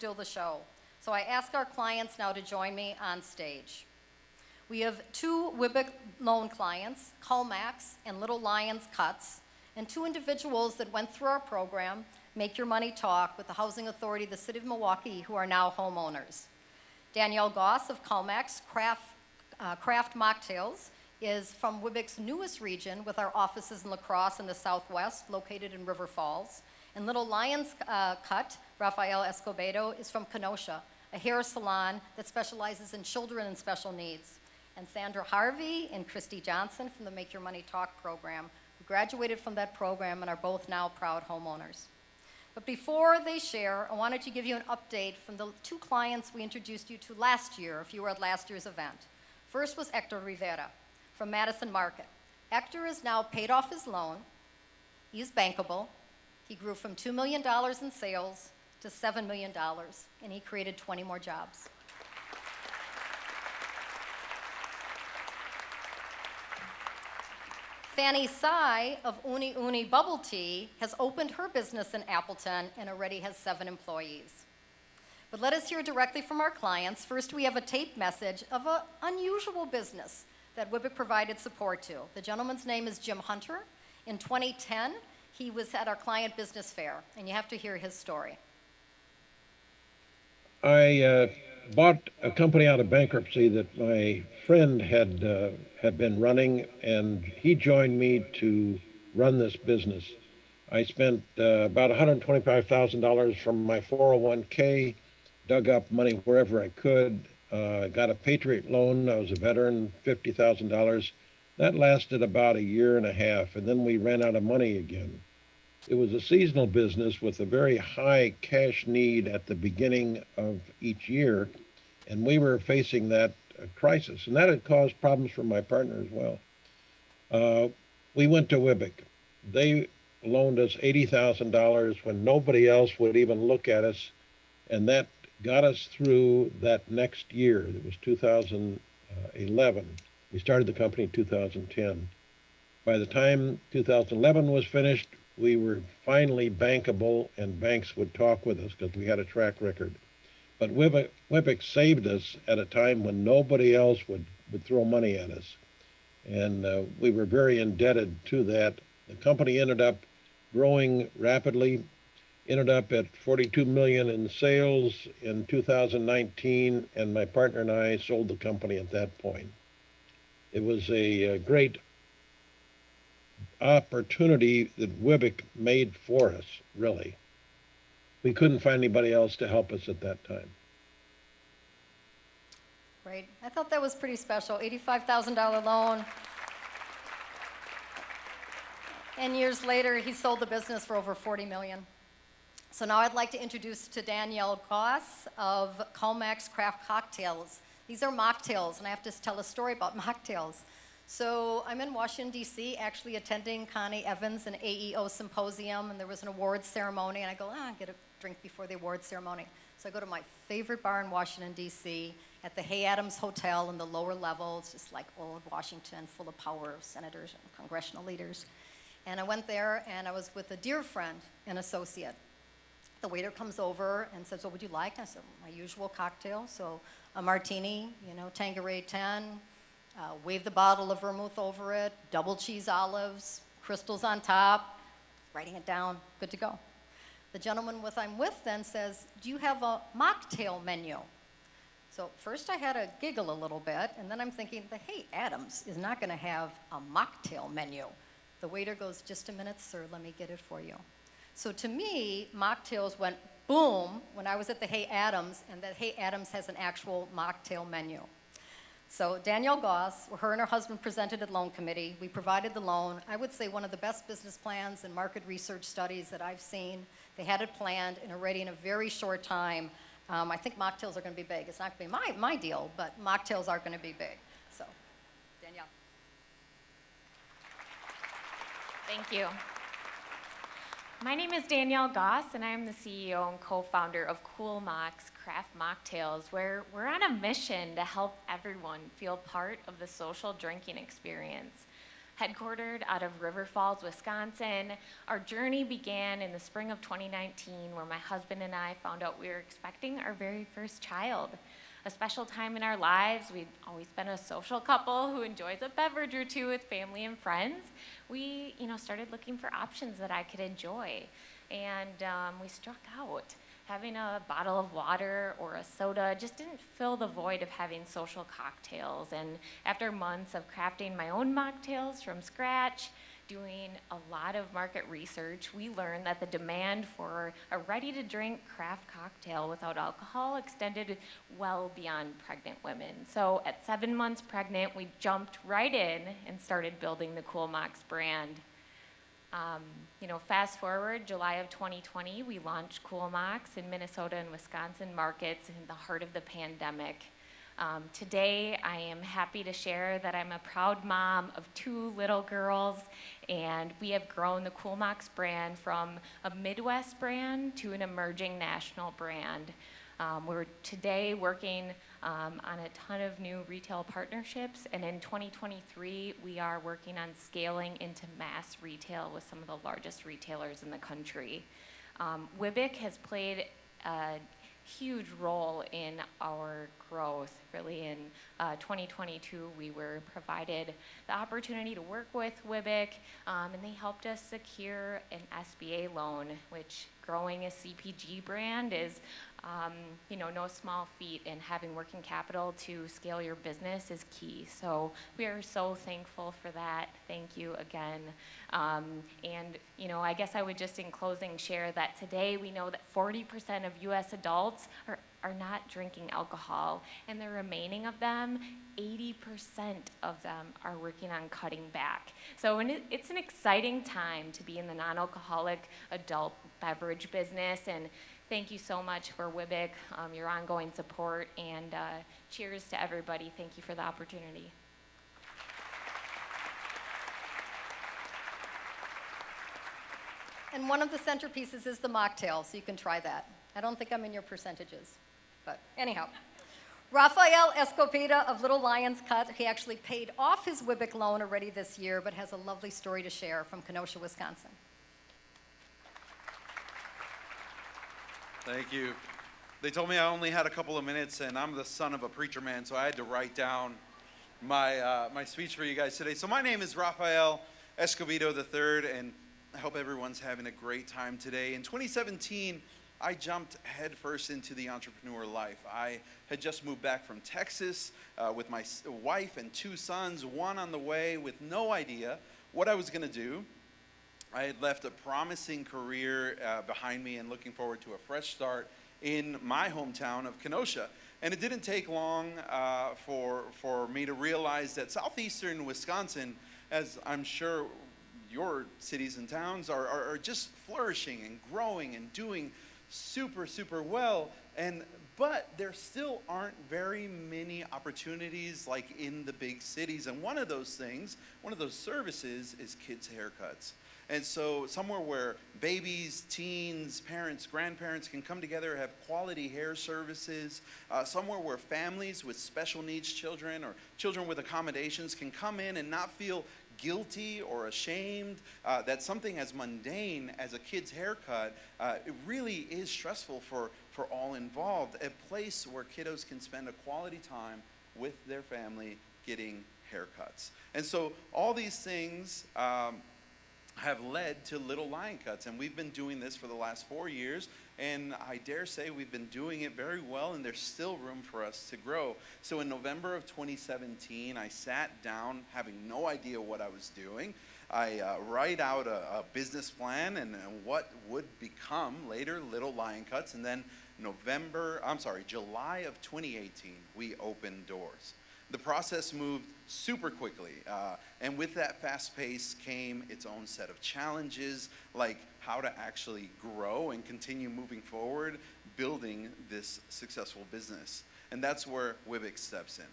steal the show. So I ask our clients now to join me on stage. We have 2 WWBIC loan clients, Culmax and Little Lions Cuts, and 2 individuals that went through our program, Make Your Money Talk, with the Housing Authority of the City of Milwaukee, who are now homeowners. Danielle Goss of Culmax Craft Mocktails is from WWBIC's newest region with our offices in La Crosse in the Southwest, located in River Falls. And Little Lions Cut, Rafael Escobedo, is from Kenosha, a hair salon that specializes in children and special needs. And Sandra Harvey and Christye Johnson from the Make Your Money Talk program, who graduated from that program and are both now proud homeowners. But before they share, I wanted to give you an update from the 2 clients we introduced you to last year, if you were at last year's event. First was Hector Rivera from Madison Market. Hector has now paid off his loan. He's bankable. He grew from $2 million in sales to $7 million, and he created 20 more jobs. Fanny Tsai of Uni Uni Bubble Tea has opened her business in Appleton and already has 7 employees. But let us hear directly from our clients. First, we have a taped message of an unusual business that WWBIC provided support to. The gentleman's name is Jim Hunter. In 2010, he was at our client business fair, and you have to hear his story. I bought a company out of bankruptcy that my friend had been running, and he joined me to run this business. I spent about $125,000 from my 401k, dug up money wherever I could, got a Patriot loan. I was a veteran, $50,000. That lasted about 1.5 years, and then we ran out of money again. It was a seasonal business with a very high cash need at the beginning of each year, and we were facing that crisis, and that had caused problems for my partner as well. We went to WWBIC. They loaned us $80,000 when nobody else would even look at us, and that got us through that next year. It was 2011. We started the company in 2010. By the time 2011 was finished, we were finally bankable, and banks would talk with us because we had a track record. But WWBIC saved us at a time when nobody else would throw money at us. And we were very indebted to that. The company ended up growing rapidly, ended up at $42 million in sales in 2019, and my partner and I sold the company at that point. It was a great opportunity that WWBIC made for us, really. We couldn't find anybody else to help us at that time. Right. I thought that was pretty special. $85,000 loan. And years later, he sold the business for over $40 million. So now I'd like to introduce to Danielle Goss of Culmax Craft Cocktails. These are mocktails, and I have to tell a story about mocktails. So I'm in Washington, D.C., actually attending Connie Evans' and AEO symposium, and there was an awards ceremony, and I go, get a drink before the awards ceremony. So I go to my favorite bar in Washington, D.C., at the Hay Adams Hotel in the lower level. It's just like old Washington, full of power senators and congressional leaders. And I went there, and I was with a dear friend and associate. The waiter comes over and says, what would you like? I said, my usual cocktail, so a martini, Tanqueray 10, wave the bottle of vermouth over it, double cheese olives, crystals on top, writing it down, good to go. The gentleman I'm with then says, do you have a mocktail menu? So first I had to giggle a little bit, and then I'm thinking, the Hay Adams is not gonna have a mocktail menu. The waiter goes, just a minute, sir, let me get it for you. So to me, mocktails went boom when I was at the Hay Adams, and that Hay Adams has an actual mocktail menu. So Danielle Goss, her and her husband presented at loan committee. We provided the loan. I would say one of the best business plans and market research studies that I've seen. They had it planned and already in a very short time. I think mocktails are going to be big. It's not going to be my deal, but mocktails are going to be big. So, Danielle. Thank you. My name is Danielle Goss, and I am the CEO and co-founder of Cool Mocs Craft Mocktails, where we're on a mission to help everyone feel part of the social drinking experience. Headquartered out of River Falls, Wisconsin, our journey began in the spring of 2019, where my husband and I found out we were expecting our very first child. A special time in our lives. We'd always been a social couple who enjoys a beverage or two with family and friends. We, started looking for options that I could enjoy, and we struck out. Having a bottle of water or a soda just didn't fill the void of having social cocktails. And after months of crafting my own mocktails from scratch, doing a lot of market research, we learned that the demand for a ready-to-drink craft cocktail without alcohol extended well beyond pregnant women. So at 7 months pregnant, we jumped right in and started building the Cool Mox brand. Fast forward, July of 2020, we launched Cool Mox in Minnesota and Wisconsin markets in the heart of the pandemic. Today, I am happy to share that I'm a proud mom of 2 little girls, and we have grown the Cool Mox brand from a Midwest brand to an emerging national brand. We're today working on a ton of new retail partnerships, and in 2023, we are working on scaling into mass retail with some of the largest retailers in the country. WWBIC has played a huge role in our growth. Really, in 2022, we were provided the opportunity to work with WWBIC, and they helped us secure an SBA loan, which growing a CPG brand is no small feat, and having working capital to scale your business is key. So we are so thankful for that. Thank you again. I guess I would just in closing share that today we know that 40% of US adults are not drinking alcohol, and the remaining of them, 80% of them are working on cutting back. So it's an exciting time to be in the non-alcoholic adult beverage business, and thank you so much for WWBIC, your ongoing support, and cheers to everybody. Thank you for the opportunity. And one of the centerpieces is the mocktail, so you can try that. I don't think I'm in your percentages, but anyhow. Rafael Escobedo of Little Lions Cut, he actually paid off his WWBIC loan already this year, but has a lovely story to share from Kenosha, Wisconsin. Thank you. They told me I only had a couple of minutes, and I'm the son of a preacher man, so I had to write down my speech for you guys today. So my name is Rafael Escobedo III, and I hope everyone's having a great time today. In 2017, I jumped headfirst into the entrepreneur life. I had just moved back from Texas with my wife and 2 sons, one on the way, with no idea what I was going to do. I had left a promising career behind me and looking forward to a fresh start in my hometown of Kenosha. And it didn't take long for me to realize that southeastern Wisconsin, as I'm sure your cities and towns are just flourishing and growing and doing super, super well. But there still aren't very many opportunities like in the big cities. And one of those things, one of those services is kids' haircuts. And so somewhere where babies, teens, parents, grandparents can come together, have quality hair services, somewhere where families with special needs children or children with accommodations can come in and not feel guilty or ashamed that something as mundane as a kid's haircut, it really is stressful for all involved. A place where kiddos can spend a quality time with their family getting haircuts. And so all these things have led to Little Lion Cuts, and we've been doing this for the last 4 years, and I dare say we've been doing it very well, and there's still room for us to grow. So in November of 2017, I sat down having no idea what I was doing. I write out a business plan and what would become later Little Lion Cuts, and then July of 2018, we opened doors. The process moved super quickly, and with that fast pace came its own set of challenges, like how to actually grow and continue moving forward, building this successful business. And that's where WWBIC steps in.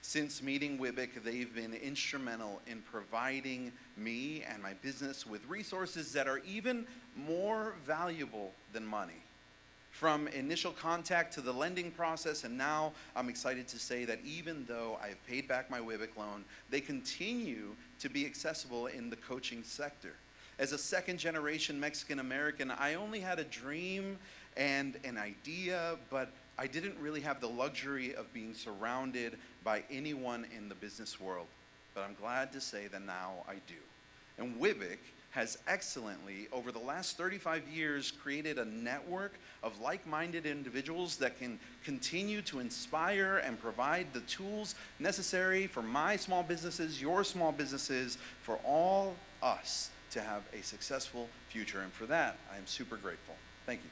Since meeting WWBIC, they've been instrumental in providing me and my business with resources that are even more valuable than money. from initial contact to the lending process, and now I'm excited to say that even though I have paid back my WWBIC loan, they continue to be accessible in the coaching sector. As a second-generation Mexican-American, I only had a dream and an idea, but I didn't really have the luxury of being surrounded by anyone in the business world. But I'm glad to say that now I do. And WWBIC has excellently, over the last 35 years, created a network of like-minded individuals that can continue to inspire and provide the tools necessary for my small businesses, your small businesses, for all us to have a successful future. And for that, I am super grateful. Thank you.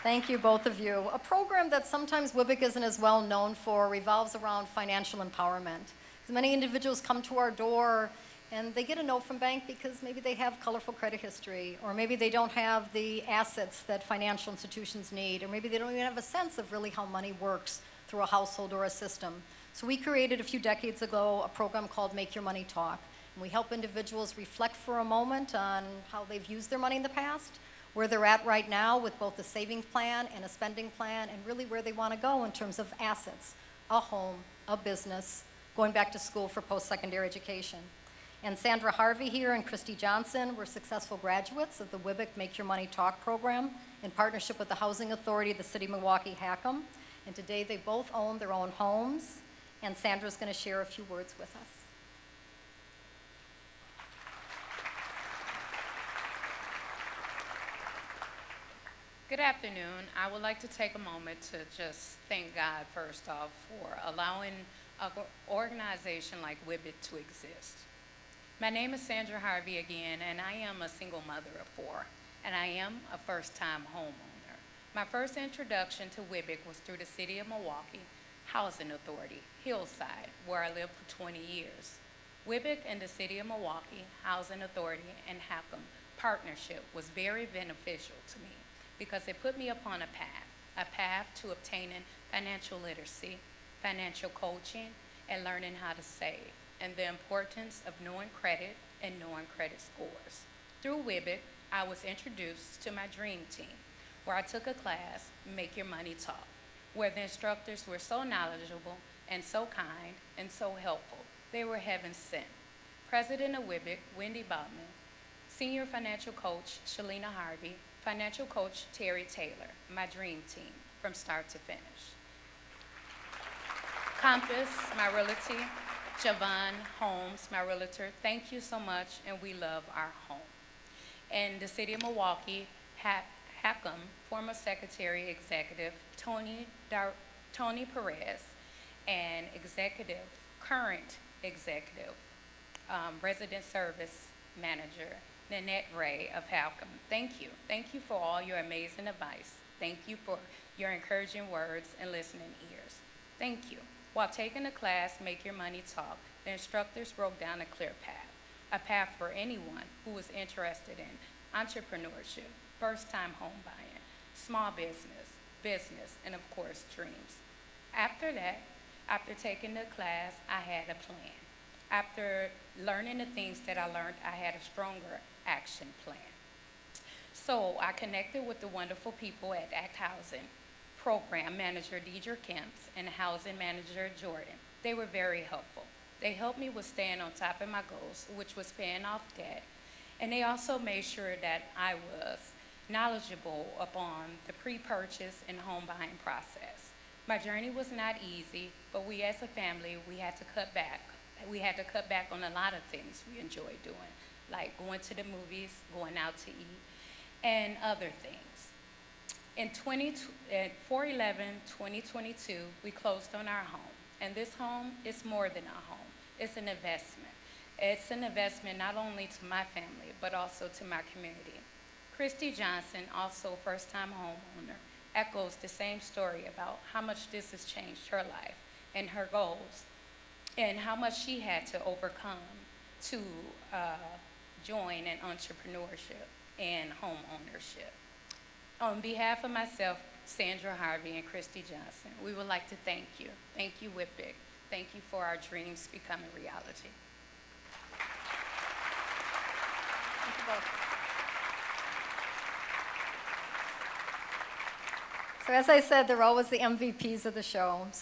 Thank you, both of you. A program that sometimes WWBIC isn't as well known for revolves around financial empowerment. Many individuals come to our door and they get a note from bank because maybe they have colorful credit history, or maybe they don't have the assets that financial institutions need, or maybe they don't even have a sense of really how money works through a household or a system. So we created a few decades ago a program called Make Your Money Talk. And we help individuals reflect for a moment on how they've used their money in the past, where they're at right now with both a savings plan and a spending plan, and really where they want to go in terms of assets, a home, a business, going back to school for post-secondary education. And Sandra Harvey here and Christye Johnson were successful graduates of the WWBIC Make Your Money Talk program in partnership with the Housing Authority of the City of Milwaukee, Hackham. And today they both own their own homes, and Sandra's going to share a few words with us. Good afternoon. I would like to take a moment to just thank God, first off, for allowing an organization like WWBIC to exist. My name is Sandra Harvey again, and I am a single mother of 4, and I am a first-time homeowner. My first introduction to WWBIC was through the City of Milwaukee Housing Authority, Hillside, where I lived for 20 years. WWBIC and the City of Milwaukee Housing Authority and Hackham partnership was very beneficial to me, because it put me upon a path to obtaining financial literacy, financial coaching, and learning how to save, and the importance of knowing credit and knowing credit scores. Through WWBIC, I was introduced to my dream team, where I took a class, Make Your Money Talk, where the instructors were so knowledgeable and so kind and so helpful. They were heaven sent. President of WWBIC, Wendy Baughman, Senior Financial Coach, Shalina Harvey, Financial Coach Terry Taylor, my dream team from start to finish. Compass, my realty, Javon Holmes, my realtor, thank you so much, and we love our home. And the City of Milwaukee, Hackham, former Secretary Executive Tony Perez, and current executive, Resident Service Manager, Nanette Ray of Hackham. Thank you. Thank you for all your amazing advice. Thank you for your encouraging words and listening ears. Thank you. While taking the class, Make Your Money Talk, the instructors broke down a clear path, a path for anyone who was interested in entrepreneurship, first-time home buying, small business, and of course, dreams. After that, after taking the class, I had a plan. After learning the things that I learned, I had a stronger action plan. So I connected with the wonderful people at ACT Housing, Program Manager Deidre Kemps and Housing Manager Jordan. They were very helpful. They helped me with staying on top of my goals, which was paying off debt, and they also made sure that I was knowledgeable upon the pre-purchase and home buying process. My journey was not easy, but we as a family, we had to cut back. We had to cut back on a lot of things we enjoyed doing, like going to the movies, going out to eat, and other things. In 4/11/2022, we closed on our home, and this home is more than a home. It's an investment. It's an investment not only to my family, but also to my community. Christye Johnson, also first-time homeowner, echoes the same story about how much this has changed her life and her goals, and how much she had to overcome to join in entrepreneurship and home ownership. On behalf of myself, Sandra Harvey, and Christye Johnson, we would like to thank you. Thank you, WWBIC. Thank you for our dreams becoming reality. Thank you both. So as I said, they're always the MVPs of the show. So